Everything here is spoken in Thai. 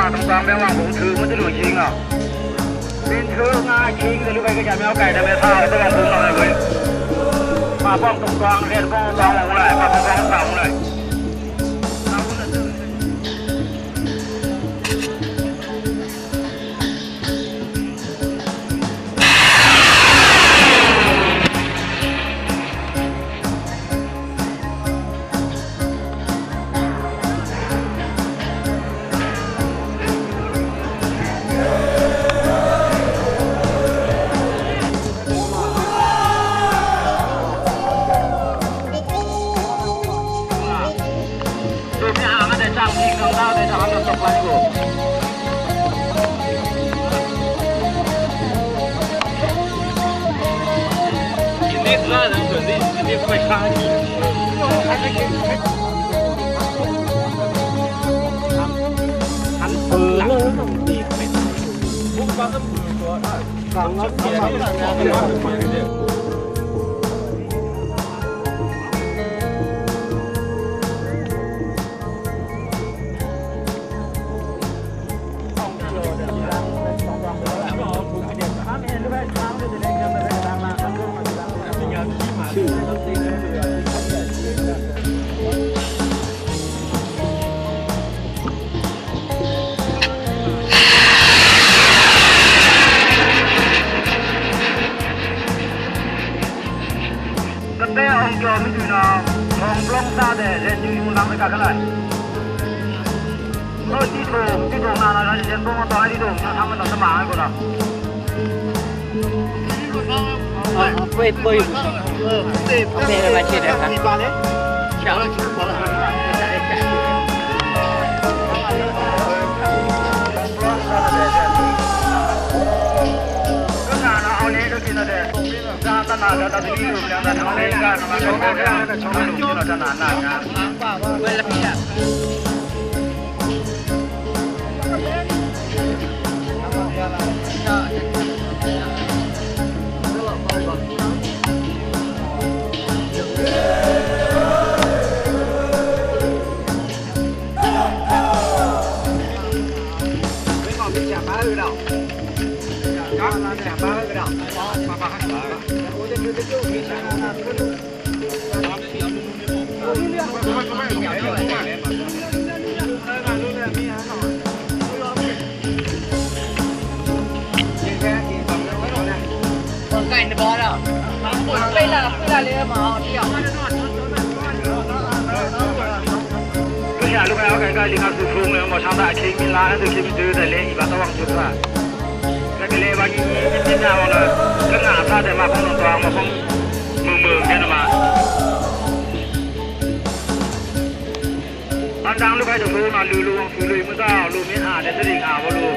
马东当边往红车，我这种轻啊，边车啊轻的，你外个下面要改的没差，都往红上来回，马放东当，连放当往来，马放当上来。ลูกแมวไก่ๆลิงอาสุฟุ้งเลยหมดทำได้ทิ้งกินร้านซื้อคิมซื้อแต่เลี้ยงอีบ้าต้องจุดว่าก็เลยว่ายิ่งยิ่งยาวเลยก็หนาซาแต่มาคงตัวมาคงมือแค่นั้นมาอันดังลูกไก่จะรู้มาลูมันก็ลูไม่อาแต่จะดิ่งอาว่าลู